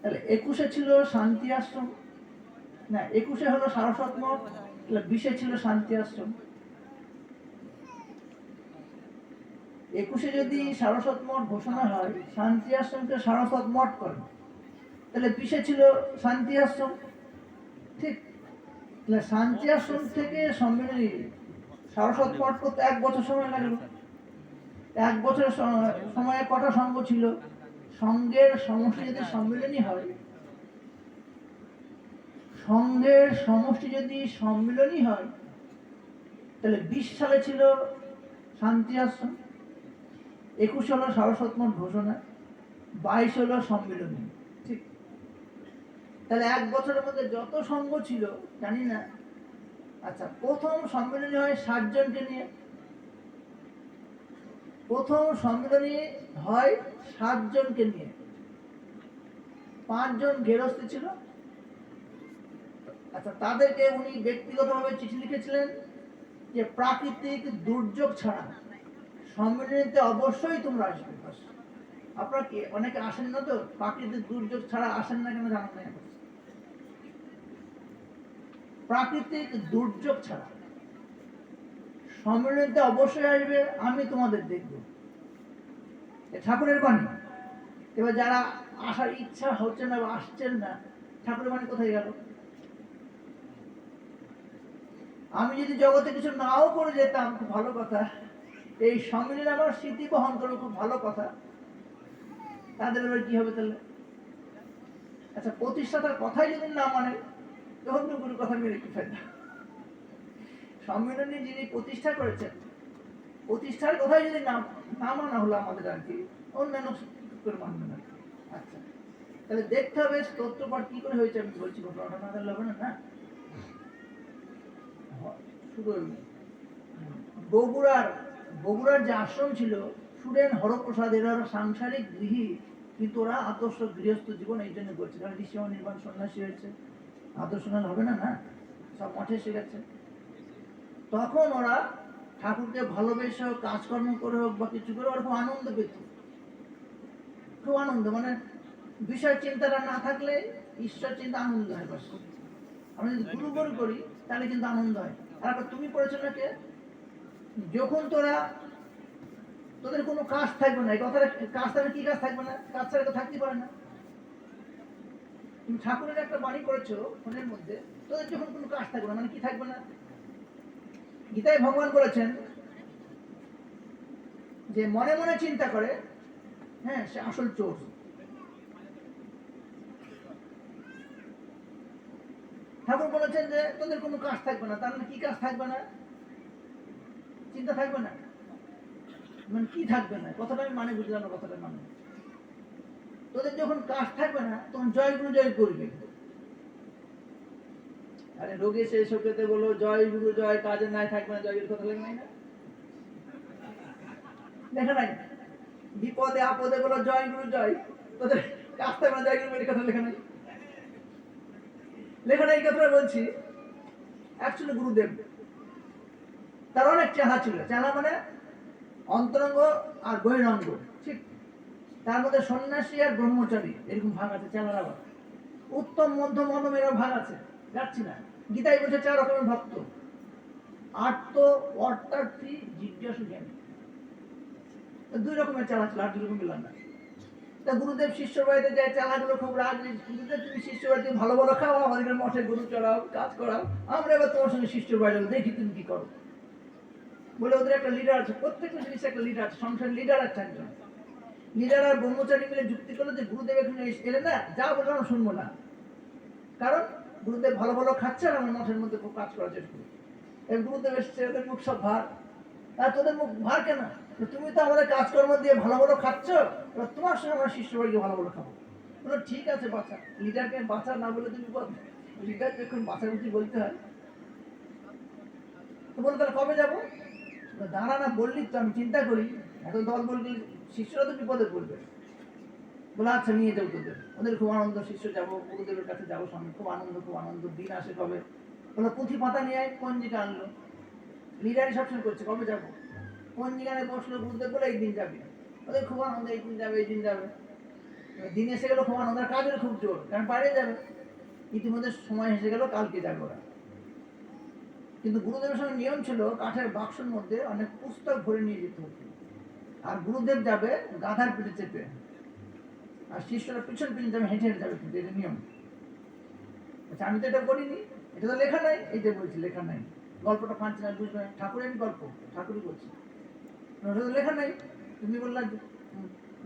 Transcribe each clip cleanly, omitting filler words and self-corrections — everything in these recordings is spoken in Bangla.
তাহলে 21-এ ছিল শান্তি আশ্রম, না 21-এ হলো সারস্বত মঠ, তাহলে 20-এ ছিল শান্তি আশ্রম। 21-এ যদি সারস্বত মঠ ঘোষণা হয়, শান্তি আশ্রমকে সারস্বত মঠ করে, তাহলে 20-এ ছিল শান্তি আশ্রম। ঠিক, তাহলে শান্তি আশ্রম থেকে সম্মিলনী সারস্বত মঠ করতে 1 বছর সময় লাগলো। 1 বছর সময়ে কটা সংঘ ছিল? সংঘের সমষ্টি যদি সম্মিলনী হয়, সংঘের সমষ্টি যদি সম্মিলনী হয়, তাহলে 20 সালে ছিল শান্তি আশ্রম, 21 হলো সারস্বত মঠ ঘোষণা, 22 হলো সম্মিলনী। ঠিক, তাহলে 1 বছরের মধ্যে যত সংঘ ছিল জানি না। আচ্ছা, প্রথম সম্মিলনী হয় 60 জনকে নিয়ে। প্রথম সম্মিলনী হয় 60 জনকে নিয়ে। 5 জন গেরস্থী ছিল। আচ্ছা, তাদেরকে উনি ব্যক্তিগতভাবে চিঠি লিখেছিলেন যে প্রাকৃতিক দুর্যোগ ছাড়া সম্মিলনীতে অবশ্যই তোমরা আসবে। আপনারা কি অনেকে আসেন না? তো প্রাকৃতিক দুর্যোগ ছাড়া আসেন না কেন জানেন না? প্রাকৃতিক দুর্যোগ ছাড়া সম্মিলনীতে অবশ্যই আসবে, আমি তোমাদের দেখব। ঠাকুরের বাণী। এবার যারা আসার ইচ্ছা হচ্ছে না বা আসছেন না, ঠাকুরের বাণী কোথায় গেল? আমি যদি জগতে কিছু নাও করে যেতাম, খুব ভালো কথা, এই সম্মিলন আমার স্মৃতি বহন করবো, খুব ভালো কথা, তাদের এবার কি হবে তাহলে? আচ্ছা, প্রতিষ্ঠাতার কথাই যদি না মানে, তখন তো কোনো কথা মেরে কি ফায়দা? সম্মিলনী যিনি প্রতিষ্ঠা করেছেন, প্রতিষ্ঠার কথাই যদি না মানা হলো আমাদের, আর কি অন্যান্য করে মানবে না। আচ্ছা, তাহলে দেখতে হবে স্তোত্রপাঠ কি করে হয়েছে। আমি বলছি ঘটনাটা না জানলে হবে না। শুধু বগুড়ার যে আশ্রম ছিল, সুরেন হরপ্রসাদ, এরা সাংসারিক গৃহী, কিন্তু ওরা আদর্শ গৃহস্থ জীবন এই জন্য করছে, কারণ ঋষিমা নির্বাণ সন্ন্যাসী হয়েছে, আদর্শ না হবে না, সব মঠে এসে গেছে। তখন ওরা ঠাকুরকে ভালোবেসে হোক, কাজকর্ম করে হোক বা কিছু করে, ওরা খুব আনন্দ পেত, খুব আনন্দ, মানে বিষয় চিন্তাটা না থাকলে ঈশ্বর চিন্তা আনন্দ হয়। বাস, আমি যদি গুরু গুরু করি তাহলে কিন্তু আনন্দ হয়। আর তুমি পড়েছো না কে, যখন তোদের কোনো কাজ থাকবে না, এই কথাটা কাজ থাকবে, কি কাজ থাকবে না? কাজ ছাড়া তো থাকতে পারে না। তুমি ঠাকুরের একটা বাণী করেছো ফোনের মধ্যে, তোদের যখন কোনো কাজ থাকবে না, মানে কি থাকবে না? গীতায় ভগবান বলেছেন যে মনে মনে চিন্তা করে, হ্যাঁ, সে আসল চোর। ঠাকুর বলেছেন যে তোদের কোনো কাজ থাকবে না, তার মানে কি কাজ থাকবে না? চিন্তা থাকবে না, মানে কি থাকবে না? কথাটা আমি মানে বুঝলাম না, কথাটা মানে, তোদের যখন কাজ থাকবে না, তখন জয় গুরু জয় করবে। আরে রোগে শেষ হতে বলো জয় গুরু জয়, কাজে নাই থাকবে না, জয়ের কথা লেখা নাই না? লেখা নাই? বিপদে আপদে বলো জয় গুরু জয়, তোদের কাজ থাকবে না, জয় গুরু কথা লেখা নাই? লেখা নাই, এই কথাটা বলছি। অ্যাকচুয়ালি গুরুদেব, তার অনেক চেহারা ছিল। চেহারা মানে অন্তরঙ্গ আর বহিরঙ্গ। ঠিক, তার মধ্যে সন্ন্যাসী আর ব্রহ্মচারী এরকম ভাগ আছে। চেহারা আবার উত্তম মধ্যম অধম এরও ভাগ আছে, যাচ্ছি না। গীতায় বলছে 4 রকমের ভক্ত: আর্ত, অর্থার্থী, জিজ্ঞাসু, জ্ঞানী। 2 রকমের চালা ছিল, আর 2 রকম মিলাম না। তা গুরুদেব শিষ্য বাড়িতে যায়, চালাগুলো খুব রাগ, গুরুদেব তুমি শিষ্য বাড়িতে ভালো ভালো খাও, আমাদের মঠে গরু চড়াও, কাজ করাও, আমরা এবার তোমার সঙ্গে শিষ্য বাড়ি যাবো, দেখি তুমি কি করো। বলে ওদের একটা লিডার আছে, প্রত্যেকটা জিনিসের একটা লিডার আছে, সংসারের লিডার আছে একজন। লিডার আর ব্রহ্মচারী মিলে যুক্তি করলো যে গুরুদেব এখানে এলে না, যা বলবো আমরা শুনবো না, কারণ গুরুদেব ভালো ভালো খাচ্ছে আর আমার মঠের মধ্যে খুব কাজ করার চেষ্টা করি। গুরুদেব এসছে, ওদের মুখ সব ভার। আর তোদের মুখ ভার কেন? তুমি তো আমাদের কাজকর্ম দিয়ে ভালো ভালো খাচ্ছ, এবার তোমার সঙ্গে আমরা শিষ্য বাড়িকে ভালো ভালো খাবো। বলো ঠিক আছে বাচ্চা, লিডারকে বাচ্চা না বলে তুমি বল, লিডার যখন বাচ্চাবুচি বলতে হয়। তো বলো তাহলে কবে যাবো? দাঁড়া না, বললি তো, আমি চিন্তা করি, এত দল বলবি, শিষ্যরা তো বিপদে পড়বে। বলে আচ্ছা নিয়ে যাবো তোদের। ওদের খুব আনন্দ, শিষ্য যাবো, গুরুদেবের কাছে যাবো সঙ্গে, খুব আনন্দ, খুব আনন্দ। দিন আসে কবে? বলো পুঁথি পাতা নিয়ে আয়, পঞ্জিকা আনলো। লিডারই সবসময় করছে, কবে যাবো? পঞ্জিকানে বসলো, গুরুদেব বলে এই দিন যাবি। ওদের খুব আনন্দ, এই দিন যাবে, এই দিন যাবে। দিন এসে গেল, খুব আনন্দ, কাজের খুব জোর, কারণ বাইরে যাবে। ইতিমধ্যে সময় এসে গেল, কালকে যাবে ওরা। কিন্তু গুরুদেবের সঙ্গে নিয়ম ছিল কাঠের বাক্সের মধ্যে অনেক পুস্তক ভরে নিয়ে যেতে হতো, আর গুরুদেব যাবে গাধার পিঠে চেপে, আর শিষ্যরা পিছন পিছন যাবে, হেঁটে হেঁটে যাবে, কিন্তু এটা নিয়ম। আচ্ছা, আমি তো এটা করিনি, এটা তো লেখা নাই, এই যে বলছি লেখা নাই, গল্পটা ফাঁচছে না, বুঝবে না, ঠাকুরের গল্প, ঠাকুরই বলছি, ওটা তো লেখা নাই। তুমি বললাম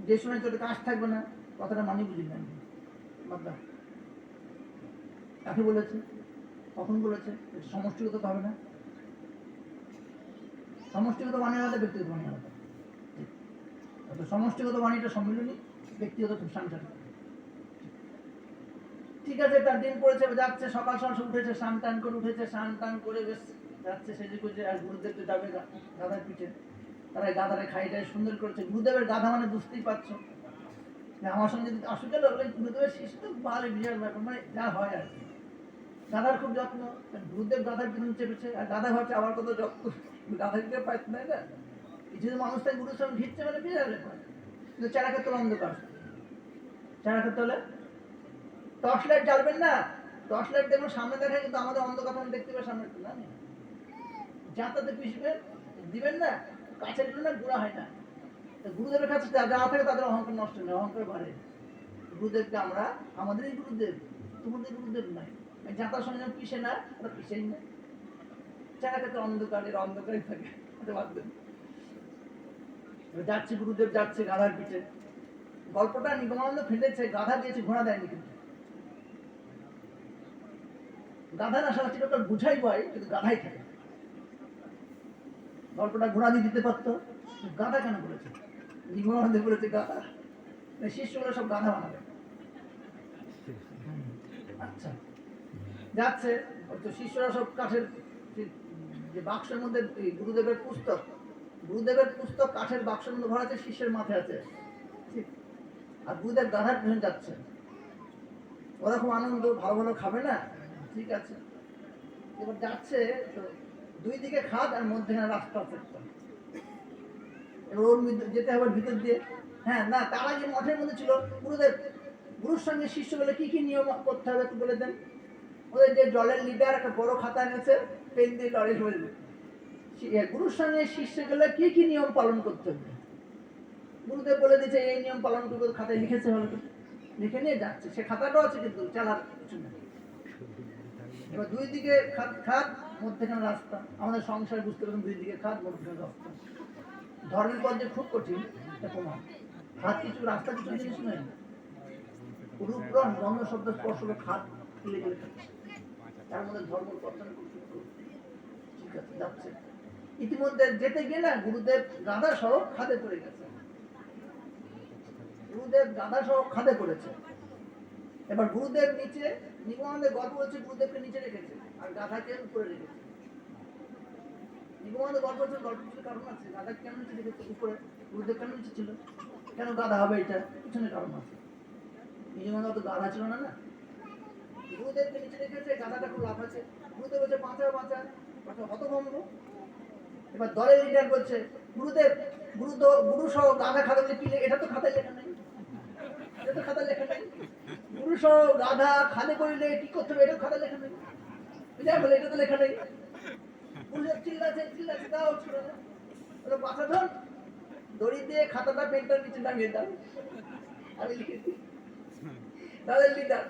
যে সময় তোর কাজ থাকবে না, কথাটা মানি বুঝি না, বাদা কাকে বলেছে, কখন বলেছে? সমষ্টিগত তো হবে না, সমষ্টিগত বাণী আলাদা, ব্যক্তিগত বাণী আলাদা। সমষ্টিগত বাণীটা সম্মিলনী, ব্যক্তিগত সাংসারিক। ঠিক আছে, তার দিন পড়েছে, যাচ্ছে, সকাল সকাল উঠেছে, স্নান টান করে উঠেছে, স্নান টান করে বেশ যাচ্ছে, সেজে গুজে, আর গুরুদেব তো যাবে গাধার পিঠে, তারা গাধারে খাইটাই সুন্দর করেছে। গুরুদেবের গাধা মানে বুঝতেই পারছো, আমার সঙ্গে যদি আসু গেল, গুরুদেবের শিশু তো ভালো বিশাল ব্যাপার, মানে যা হয় আর কি। গাধার খুব যত্ন, গুরুদেব গাধার পিছনে চেপেছে, আর গাধা ভাবছে আবার কত যত্ন, গাধা দিতে পারছে না, কিছু মানুষ তাই গুরুর সঙ্গে ঘিরছে, মানে বিশাল ব্যাপার। কিন্তু চারা ক্ষেত্রে অন্ধকার, চারা ক্ষেত্রে হলে টর্চ লাইট জ্বালবেন না, টর্চ লাইট দেখুন সামনে দেখে, কিন্তু আমাদের অন্ধকার দেখতে পাবে সামনে, না যাতাতে পিছবে দিবেন না, কাছের জন্য গুঁড়া হয় না। গুরুদেবের কাছে যারা থাকে তাদের অহংকার নষ্ট নেই, অহংকার বাড়ে। গুরুদেবকে আমরা আমাদেরই গুরুদেব, তোমাদের গুরুদেব নাই, যাতার সঙ্গে যেন পিছে না, ওরা পিছেই না। চারা ক্ষেত্রে অন্ধকারের অন্ধকারই থাকে, যাচ্ছে গুরুদেব, যাচ্ছে গাধার পিঠে। গল্পটা নিগমানন্দ ফেলেছে, গাধা দিয়েছে, ঘোড়া দেয়নি, কিন্তু গাধা না সারা চিরকাল বুঝাই পায়, কিন্তু গাধাই থাকে। গল্পটা ঘোড়া দিয়ে দিতে পারতো, গাধা কেন বলেছে? নিগমানন্দ বলেছে গাধা, শিষ্যগুলো সব গাধা বানাবে। আচ্ছা, যাচ্ছে, শিষ্যরা সব কাঠের যে বাক্সের মধ্যে গুরুদেবের পুস্তক, গুরুদেবের পুস্তক কাঠের বাক্সের মধ্যে ভরা আছে, শিষ্যের মাথায় আছে, আর গুরুদেব গাধার পিছনে যাচ্ছে। ওরা খুব আনন্দ, ভালো ভালো খাবে না, ঠিক আছে। এবার যাচ্ছে, তো দুই দিকে খাদ আর মধ্যখানে রাস্তা আছে, এবার ওর যেতে হবে ভিতর দিয়ে। হ্যাঁ, না, তারা যে মঠের মধ্যে ছিল, গুরুদেব গুরুর সঙ্গে শিষ্য বলে কি কি নিয়ম করতে হবে একটু বলে দেন। ওদের যে জলের লিডার একটা বড় খাতা এনেছে, পেন দিয়ে লড়ে বলবে, গুরুর সঙ্গে শিষ্য গেলে কি কি নিয়ম পালন করতে হবে। গুরুদেব বলে দিয়েছে এই নিয়ম পালন করবে, খাতায় লিখেছে, হলো লিখে নিয়ে যাচ্ছে, সে খাতাটাও আছে, কিন্তু চালার কিছু নেই। এবার দুই দিকে খাদ, মধ্যখানে রাস্তা। আমাদের সংসার বুঝতে পারছেন, দুই দিকে খাদ, মধ্যখানে রাস্তা। ধর্মের পথ যে খুব কঠিন, এটা প্রমাণ। খাদ কিছু, রাস্তা কিছু জিনিস নেই, রূপরং গন্ধ শব্দ স্পর্শ করে খাদ খুলে গেলে থাকছে, তার মধ্যে ধর্ম পথন ঠিক আছে, যাচ্ছে। ইতিমধ্যে যেতে গিয়ে না, গুরুদেব গাধা সহ খাদে পড়ে গেছে, গুরুদেব গাধা সহ খাদে পড়েছে। এবার গুরুদেব নিচে, নিগমানন্দের গল্প হচ্ছে, গুরুদেবকে নিচে রেখেছে আর গাধাকে উপরে রেখেছে। নিগমানন্দের গল্প হচ্ছে, গল্প কিছু কারণ আছে, গাধা কেন নিচে রেখেছে উপরে, গুরুদেব কেন নিচে ছিল, কেন গাধা হবে, এটা পিছনে কারণ আছে। নিগমানন্দ তো গাধা ছিল না, না, গুরুদেবকে নিচে রেখেছে, গাধাটা খুব লাভ আছে। গুরুদেব বলছে বাঁচা বাঁচা, হতভম্ব। এবার দলের লিডার বলছে, গুরুদেব, গুরু সহ গাধা খাতা বলে কি, এটা তো খাতায় লেখা নেই, এটা তো খাতায় লেখা নেই, গুরু সহ গাধা খাদে করিলে কি করতে হবে, এটা খাতায় লেখা নেই, বলে এটা তো লেখা নেই। গুরুদেব চিল্লাছে, দাও ছোড়ো না, ওরা বাঁচা ধর, দড়ি দিয়ে খাতাটা পেনটার নিচে নামিয়ে দাও, আমি লিখে দিই। দলের লিডার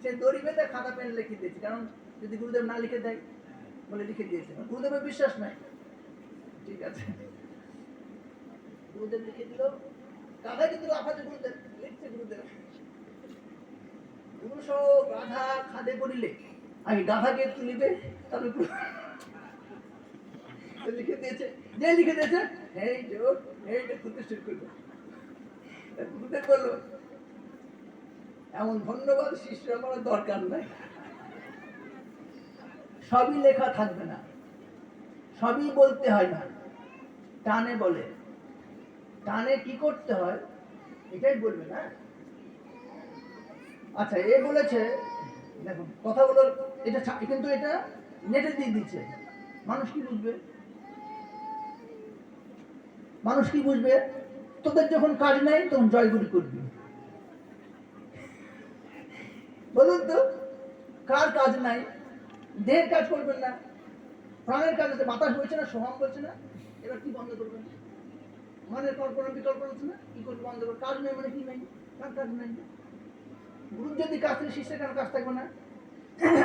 সে দড়ি বেঁধে খাতা পেন লিখে দিয়েছে, কারণ যদি গুরুদেব না লিখে দেয় বলে লিখে দিয়েছে, গুরুদেবের বিশ্বাস নাই, ঠিক আছে। গুরুদেব লিখে দিল, গাধা কিন্তু লাফাচ্ছে, গুরুদেব লিখছে, গুরুদেব গুরু সহ গাধা খাদে পড়িলে আগে গাধাকে তুলিবে, তবে লিখে দিয়েছে, যে লিখে দিয়েছে এই জোর, এইটা তুলতে শুরু করবে। গুরুদেব বললো, এমন ধন্যবাদ শিষ্য আমার দরকার নাই, সবই লেখা থাকবে না, সবই বলতে হয় না, টানে বলে, টানে কি করতে হয় এটাই বলবে না। আচ্ছা, এ বলেছে, দেখুন কথাগুলো, এটা কিন্তু এটা নেটে দিয়ে দিচ্ছে, মানুষ কি বুঝবে, মানুষ কি বুঝবে, তোদের যখন কাজ নাই তখন জয়গুলি করবি, বলুন তো, কার কাজ নাই? দেহের কাজ করবেন না, প্রাণের কাজ আছে, বাতাস বলছে না, সোহাম বলছে না, এবার কি বন্ধ করবেন? মনের কল্পনা বিকল্পনা আছে না, কি করবে বন্ধ করবে? কাজ নেই মানে কি নাই? কার কাজ নাই? গুরু যদি কাজ থাকে, শিষ্যের কার কাজ থাকবে না?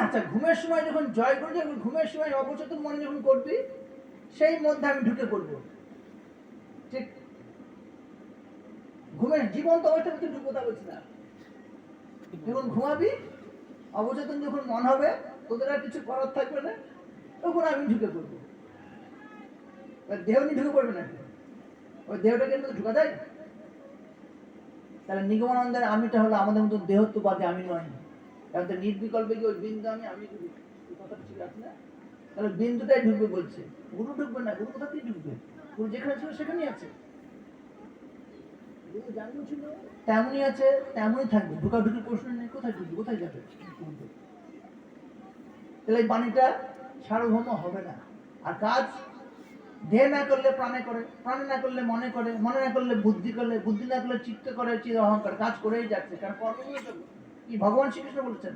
আচ্ছা, ঘুমের সময় যখন জয় করে যখন ঘুমের সময় অবচেতন মনে যখন করবি, সেই মধ্যে আমি ঢুকে পড়বো। ঠিক ঘুমের জীবন্ত অবস্থায় তুই ঢুকবো, তা বলছি না। যখন ঘুমাবি, অবচেতন যখন মন হবে, তোদের আর কিছু করার থাকবে না, তখন আমি ঢুকে পড়বো। দেহ নিয়ে ঢুকে পড়বে না, ওই দেহটাকে কিন্তু ঢুকা যায়। তাহলে নিগমানন্দের আমিটা হলো আমাদের মতো দেহত্ববাদী আমি নয়। কারণ তো নির্বিকল্পে কি ওই বিন্দু আমি কথাটা ঠিক আছে না? তাহলে বিন্দুটাই ঢুকবে বলছে, গুরু ঢুকবে না। গুরু কোথা থেকে ঢুকবে? গুরু যেখানে ছিল সেখানেই আছে। গুরু যেমন ছিল তেমনই আছে, তেমনই থাকবে। ঢুকাঢুকির প্রশ্ন নেই। কোথায় ঢুকবে, কোথায় যাবে? তাহলে এই বাণীটা সার্বভৌম হবে না। আর কাজ দেহ না করলে প্রাণে করে, প্রাণে না করলে মনে করে, মনে না করলে বুদ্ধি করলে, বুদ্ধি না করলে চিত্ত করে, চির অহংকার। কাজ করেই যাচ্ছে, কারণ কর্মগুলো কি ভগবান শ্রীকৃষ্ণ বলেছেন,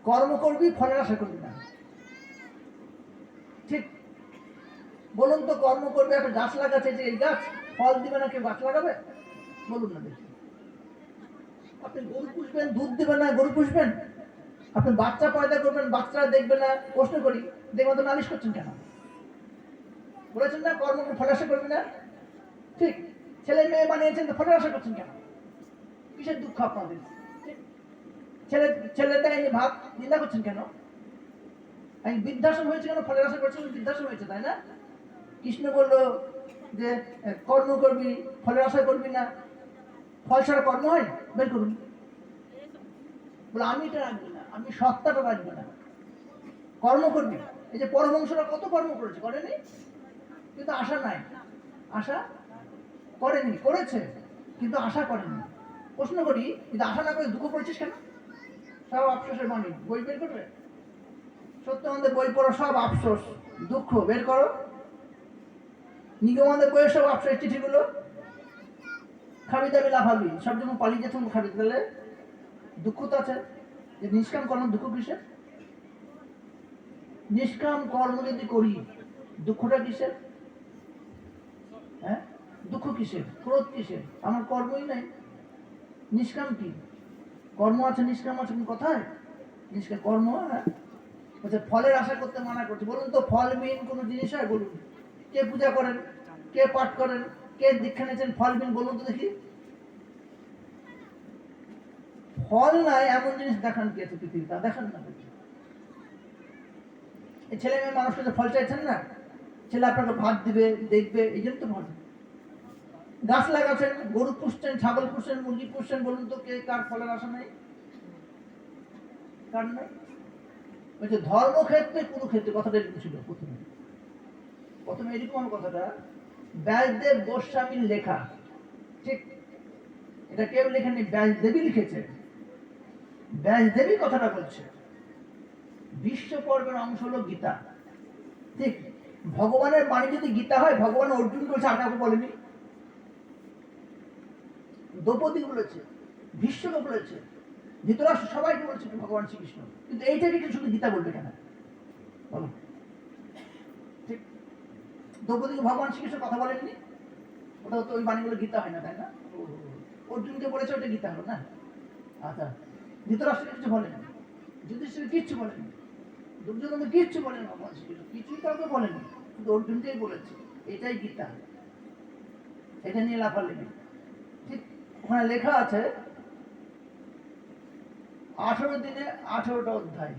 কর্ম করবি, ফলের আশা করবি না। ঠিক বলুন তো, কর্ম করবে, একটা গাছ লাগাচ্ছে, যে এই গাছ ফল দিবে না, কেউ গাছ লাগাবে? বলুন না দেখি। আপনি গরু পুষবেন, দুধ দিবে না, গরু পুষবেন? আপনি বাচ্চা পয়দা করবেন, বাচ্চারা দেখবে না, প্রশ্ন করি, দেখবেন তো নালিশ করছেন কেন? বলেছেন না কর্ম ফলের আশা করবি না? ঠিক, ছেলে মেয়ে বানিয়েছেন, তো ফলের আশা করছেন কেন? কিসের দুঃখ আপনাদের? ছেলেটা এই ভাত নিন্দা করছেন কেন? বৃদ্ধাশ্রম হয়েছে কেন? ফলের আশা করছেন, বৃদ্ধাশ্রম হয়েছে, তাই না? কৃষ্ণ বলল যে কর্ম করবি, ফলের আশা করবি না। ফল ছাড়া কর্ম হয়? বের করুন। বলে আমি এটা রাখবি না, আমি সত্তাটা রাখবি না, কর্ম করবি। এই যে পরমহংসরা কত কর্ম করেছে, করেনি? কিন্তু আশা নাই। আশা করেনি, করেছে কিন্তু আশা করেনি। প্রশ্ন করি, কিন্তু আশা না করে দুঃখ করেছিস কেন? সব আফসোসের বাণী, বই বের করবে। সত্যানন্দের বই পড়ো, সব আফসোস দুঃখ, বের করো। নিগমানন্দের বইয়ের সব আফসোস চিঠিগুলো, খাবি দাবি লাফাবি, সব যখন পালিয়ে যেত খাবি, তাহলে দুঃখ তো আছে। যে নিষ্কাম কর্ম, দুঃখ কিসের? নিষ্কাম কর্ম যদি করি, দুঃখটা কিসের? হ্যাঁ, দুঃখ কিসের, ক্রোধ কিসের? আমার কর্মই নাই। নিষ্কাম কি? কর্ম আছে, নিষ্কাম আছে, কোন কথায়? নিষ্কাম কর্ম। হচ্ছে ফলের আশা করতে মানা করছে। বলুন তো, ফলবিহীন কোনো জিনিস হয়? বলুন। কে পূজা করেন, কে পাঠ করেন, কে দীক্ষা নিয়েছেন ফলবিহীন? বলুন তো দেখি। ফল নাই এমন জিনিস দেখান কি আছে পৃথিবী? তা দেখান না। এই ছেলে মেয়ে মানুষকে যে ফল চাইছেন না, ছেলে আপনাকে ভাত দিবে, দেখবে, এই জন্য তো ফল। গাছ লাগাচ্ছেন, গরু পুষছেন, ছাগল পুষছেন, মুরগি পুষছেন, বলুন তো কে কার ফলের আশা নাই? কার নাই? বলছে ধর্মক্ষেত্রে, কুরুক্ষেত্রে, কথাটা এরকম ছিল প্রথমে এরকম আমার কথাটা ব্যাসদেব গোস্বামীর লেখা। ঠিক, এটা কেউ লেখেনি, ব্যাসদেবী লিখেছে। ব্যাসদেবী কথাটা বলছে। বিশ্ব পর্বের অংশ হলো গীতা। ঠিক, ভগবানের বাণী যদি গীতা হয়, ভগবান অর্জুন বলছে, আর কাউকে বলেনি। দ্রৌপদী বলেছে, বিশ্বকে বলেছে, ধৃতরাষ্ট্র, সবাইকে বলেছে ভগবান শ্রীকৃষ্ণ। কিন্তু এইটাকে কি শুধু গীতা বলবে কেন? বলো। ঠিক, দ্রৌপদীকে ভগবান শ্রীকৃষ্ণ কথা বলেননি? ওটাও তো ওই বাণীগুলো গীতা হয় না, তাই না? অর্জুনকে বলেছে, ওটা গীতা হলো না? আচ্ছা, ধৃতরাষ্ট্রকে কিছু বলেনি, যুধিষ্ঠির কিচ্ছু বলেনি, দুর্যোধনকে কিচ্ছু বলেন ভগবান শ্রীকৃষ্ণ, কিছুই কাউকে বলেনি, কিন্তু অর্জুনকেই বলেছে এটাই গীতা। এটা নিয়ে লাফালাফি। ঠিক, ওখানে লেখা আছে 18 দিনে 18টা অধ্যায়,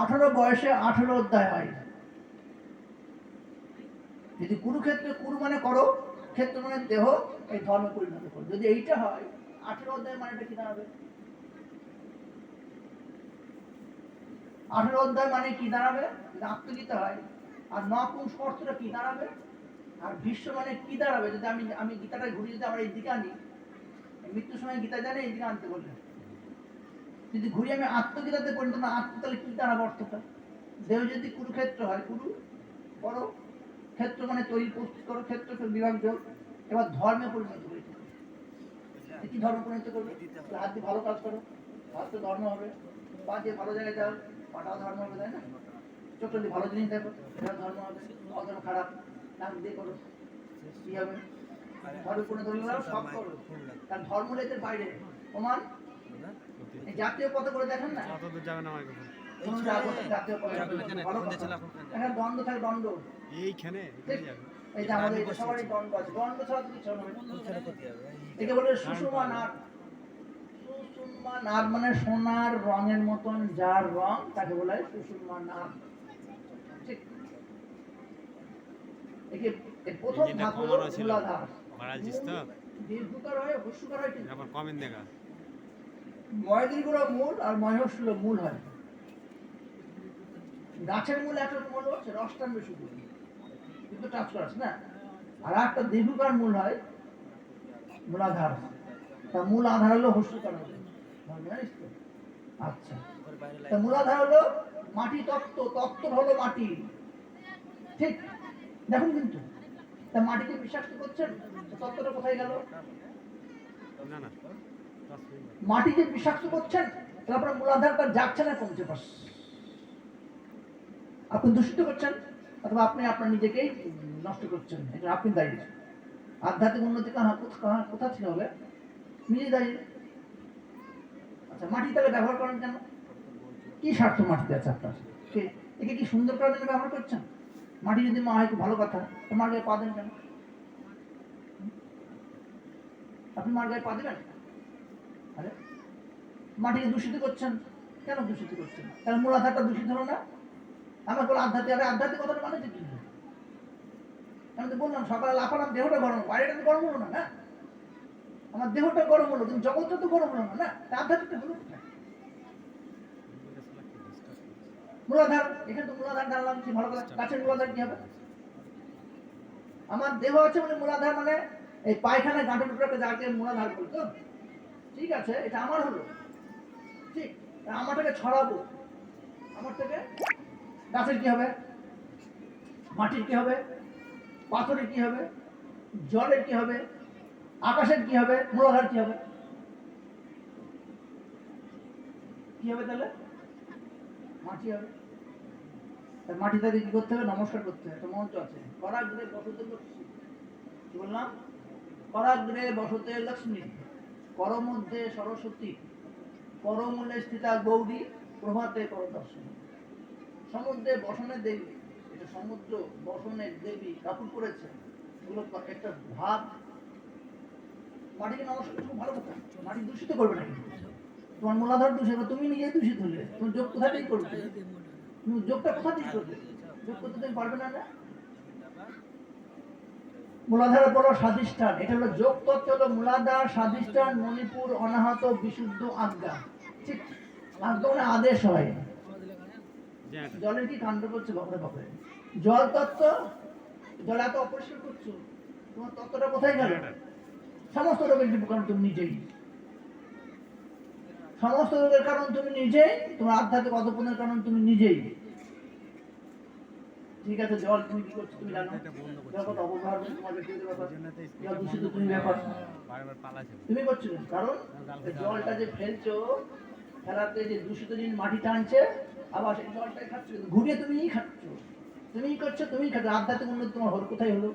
18 বয়সে 18 অধ্যায় হয়। যদি কুরুক্ষেত্রে, কুরু মানে করো, ক্ষেত্র মানে দেহ, এই ধর্মে পরিণত করো, যদি এইটা হয়, 18 অধ্যায় মানেটা কি দাঁড়াবে? 18 অধ্যায় মানে কি দাঁড়াবে? যদি আত্মগীতা হয়। আর নপুংস অর্থটা কি দাঁড়াবে? আর বিশ্ব মানে কি দাঁড়াবে? যদি আমি গীতাটা ঘুরিয়ে যদি আমরা এই দিকে আনি, মৃত্যুর সময় গীতা জানে এই দিকে আনতে বললেন, যদি ঘুরি আমি আত্মগীতাতে পরিণত না, আত্ম তাহলে কি দাঁড়াবে অর্থটা? দেহ যদি কুরুক্ষেত্র হয়, কুরু করো, ক্ষেত্র মানে তৈরি প্রস্তুত করো, ক্ষেত্র বিভাগ যোগ, এবার ধর্মে পরিণত হয়েছে। কি ধর্ম পরিণত করবে? হাত দিয়ে ভালো কাজ করো, হাত তো ধর্ম হবে। পা দিয়ে ভালো জায়গায় যাও, পাটাও ধর্ম হবে, তাই না? চোখটা দিয়ে ভালো জিনিস দেখো, এটা ধর্ম হবে। অধর্ম খারাপ, নাক দিয়ে করো, কি হবে? ধর্ম পরিণত হলে সব করো। কারণ ধর্ম এদের বাইরে প্রমাণ এই জাতীয় পথে করে দেখেন না, জাতীয় পথে এখানে দ্বন্দ্ব থাকে, দ্বন্দ্ব এইখানে এই যে আমাদের সবারই দ্বন্দ্ব আছে, দ্বন্দ্ব ছাড়া কিছু হবে একে বলে সুষুম্না নাদ। সুষুম্না নাদ মানে সোনার রঙের মতন যার রং তাকে বলা হয় সুষুম্না নাদ। ঠিক, একে প্রথম ধাপ হলো মূলাধার। দীর্ঘকার হয়, হস্যকার হয়, ঠিক আবার কমেন্ট দেখা ময় দীর্ঘ মূল আর ময়হস্য মূল হয়। গাছের মূল একরকম হলো সে রস টানবে শুধু, কিন্তু টাচ করাচ্ছে না। আর একটা দীর্ঘকার মূল হয় মূলাধার, তা মূল আধার হলো হস্যকার হবে, জানিস তো? আচ্ছা, তা মূলাধার হলো মাটি তত্ত্ব, তত্ত্ব হলো মাটি, ঠিক দেখুন। কিন্তু তা মাটিকে বিষাক্ত করছেন, তত্ত্বটা কোথায় গেল? না না মাটিকে বিষাক্ত করছেন, তারপরে মূলাধারটা যাচ্ছে না, কমছে, পাস আপনি দূষিত করছেন, অথবা আপনি আপনার নিজেকেই নষ্ট করছেন, এটা আপনি দায়ী। আধ্যাত্মিক উন্নতি কোথা থেকে হবে? নিজে দায়ী। আচ্ছা, মাটি তাহলে ব্যবহার করেন কেন? কি স্বার্থ মাটিতে আছে আপনার? একে কি সুন্দর করার জন্য ব্যবহার করছেন? মাটি যদি মা হয় খুব ভালো কথা, তো মার গায়ে পা দেন কেন? আপনি মার গায়ে পা দেবেন? আরে মাটিকে দূষিত করছেন, কেন দূষিত করছেন? তাহলে মূলাধারটা দূষিত হলো না? আমার কোনো আধ্যাত্মিক, আরে আধ্যাত্মিক কথাটা মানে কি? আমি তো বললাম সকালে লাফালাম, দেহটা গরম, বাইরেটা তো গরম হলো না, না? আমার দেহটা গরম হলো, কিন্তু জগৎটা তো গরম হলো না, না? আধ্যাত্মিকটা হলো কোথায়? মূলাধার, এখানে তো মূলাধার জানলাম, কি ভালো কথা। গাছের মূলাধার কি হবে? আমার দেহ আছে মানে মূলাধার, মানে এই পায়খানায় গাঁটের উপরে যাকে মূলাধার বলতো, ঠিক আছে, এটা আমার হলো, ঠিক। আমারটাকে ছড়াবো, আমার থেকে গাছের কি হবে? মাটির কি হবে? পাথরের কি হবে? জলের কি হবে? আকাশের কি হবে? মূলাধার কি হবে? কি হবে তাহলে? মাটি হবে। মাটিতে কি করতে হবে? নমস্কার করতে হবে। একটা মন্ত্র আছে, করাগ্রে বসতে লক্ষ্মী। কি বললাম? করাগ্রে বসতে লক্ষ্মী, কর মধ্যে সরস্বতী, করমূলে স্থিতা গৌরী, প্রভাতে কর দর্শন। সমুদ্রে বসনের দেবী, এটা সমুদ্র বসনের দেবী কাপড় পরেছে, এগুলো একটা ভাব। মাটিকে নমস্কার খুব ভালো কথা, মাটি দূষিত করবে না, কিন্তু তোমার মূলাধার দূষিত, তুমি নিজেই দূষিত হলে তোমার যোগ কোথা থেকে করবে? তুমি যোগটা কোথা থেকে করবে? যোগ করতে তুমি পারবে না, না? মূলাধার বলো স্বাধিষ্ঠান, এটা হলো যোগ তত্ত্ব, হলো মূলাধার, স্বাধিষ্ঠান, মণিপুর, অনাহত, বিশুদ্ধ, আজ্ঞা। ঠিক, আজ্ঞা মানে আদেশ হয়। জলের কি কাণ্ড করছে বাপরে বাপরে! জল তত্ত্ব, জল এত অপরিষ্কার করছো, তোমার তত্ত্বটা কোথায় গেল? সমস্ত রোগের কারণ তুমি নিজেই, সমস্ত রোগের কারণ তুমি নিজেই, তোমার আধ্যাত্মিক অধঃপতনের কারণ তুমি নিজেই। ঠিক আছে, জল তুমি কি করছো তুমি জানো, জগৎ অপব্যবহার করছো, তোমার ব্যক্তিগত ব্যাপার, জল দূষিত তুমি ব্যাপার তুমি করছো, কারণ জলটা যে ফেলছো, ফেলাতে যে দূষিত জিনিস মাটি টানছে, আবার সেই জলটাই খাচ্ছ, ঘুরিয়ে তুমিই খাচ্ছ, তুমিই করছো, তুমিই খাচ্ছ। আধ্যাত্মিক উন্নতি তোমার হল কোথায়? হলো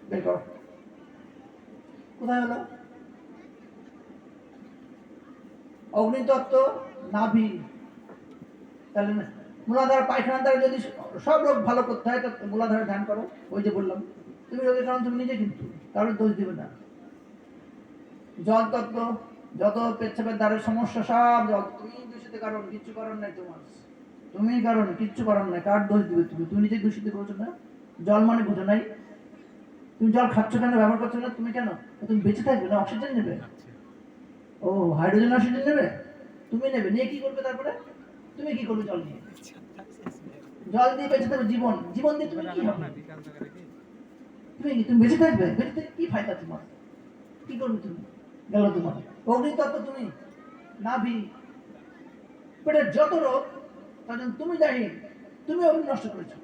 বের করো, কোথায় হলো? অগ্নিতত্ত্ব, নাভি, তাহলে মূলাধার পায়খানা দ্বারা যদি সব রোগ ভালো করতে হয়, তো মূলাধারে ধ্যান করো। ওই যে বললাম, তুমি রোগের কারণ তুমি নিজে, কিন্তু কারোর দোষ দিবে না। জল তত্ত্ব, যত পেচ্ছাপের দ্বারের সমস্যা সব জল, তুমি দূষিত কারণ, কিচ্ছু কারণ নাই তোমার, তুমি কারণ, কিচ্ছু কারণ নাই, কার দোষ দিবে? তুমি তুমি নিজে দূষিত করেছো না? জল মানে বুঝো নাই? তুমি জল খাচ্ছ কেন, ব্যবহার করছো না তুমি কেন? তুমি বেঁচে থাকবে না, অক্সিজেন নেবে? ও হাইড্রোজেন অক্সিজেন নেবে, তুমি নেবে, নিয়ে কি করবে? তারপরে তুমি কি করবে জল নিয়ে? জল দিয়ে বেঁচে থাকবে, জীবন, জীবন দিয়ে তুমি কি হবে? তুমি বেঁচে থাকবে, বেঁচে থেকে কি ফায়দা তোমার? কি করবে তুমি? গেল তোমার অগ্নিতত্ত্ব, তুমি নাভি, পেটের যত রোগ, তার জন্য তুমি দায়ী, তুমি অগ্নি নষ্ট করেছো,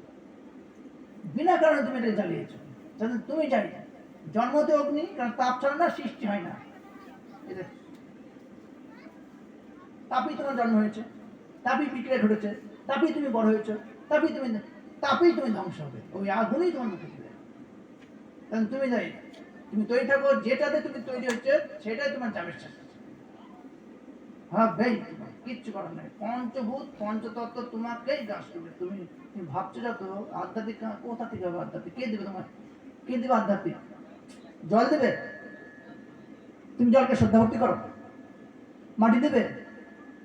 বিনা কারণে তুমি এটা জ্বালিয়েছো, তার জন্য তুমি জানি। জন্মতে অগ্নি, কারণ তাপ ছাড়া না সৃষ্টি হয় না, এটা তাপেই তোমার জন্ম হয়েছে, তাপেই বিক্রিয়া ঘটেছে, তাপেই তুমি বড় হয়েছো, তাপেই তুমি ধ্বংস হবে। ওই আগুনই তোমার মুখে দিবে। কারণ তুমি দায়ী না। তুমি তৈরি থাকো, যেটাতে তুমি তৈরি হচ্ছে সেটাই তোমার যাবে শেষ। ভাববেই তোমার কিচ্ছু করার নাই। পঞ্চভূত পঞ্চতত্ত্ব তোমাকেই গ্রাস করবে। তুমি তুমি ভাবছো যত আধ্যাত্মিক, কোথা থেকে হবে আধ্যাত্মিক? কে দেবে তোমার? কে দেবে আধ্যাত্মিক? জল দেবে? তুমি জলকে শ্রদ্ধা ভক্তি করো? মাটি দেবে?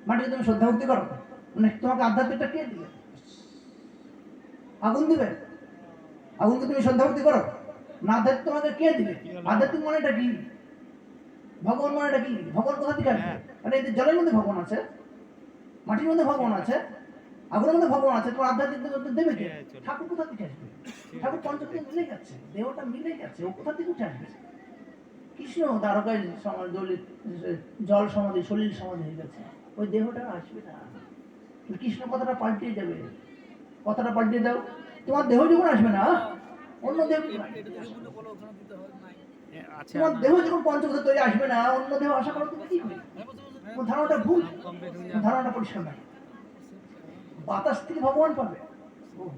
মাটিকে তুমি শ্রদ্ধা ভক্তি করো? মানে তোমাকে আধ্যাত্মিকটা কে দিবে? আগুন দিবে? আগুনকে তুমি শ্রদ্ধা ভক্তি করো না? আধ্যাত্মিক তোমাকে কে দিবে? আধ্যাত্মিক মানেটা কি? ভগবান মানেটা কি? ভগবান কোথা থেকে আসবে? মানে এদের জলের মধ্যে ভগবান আছে, মাটির মধ্যে ভগবান আছে, আগুনের মধ্যে ভগবান আছে। তোমার আধ্যাত্মিক দেবে কে? ঠাকুর কোথা থেকে আসবে? ঠাকুর পঞ্চভূতে মিলে গেছে, দেহটা মিলে গেছে, ও কোথা থেকে উঠে আসবে? কৃষ্ণ দ্বারকায় জল সমাধি, সলিল সমাধি হয়ে গেছে, ওই দেহটা আসবে না। কৃষ্ণ কথাটা পাল্টিয়ে যাবে। কথাটা পাল্টিয়ে দাও, তোমার দেহ যখন আসবে না, অন্য দেহ আচ্ছা তোমার দেহ যখন পঞ্চভূত তৈরি আসবে না, অন্য দেহ আশা করো তুমি কি হবে? তোমার ধারণাটা ভুল, তোমার ধারণাটা পরিষ্কার নাই। বাতাস থেকে ভগবান পাবে,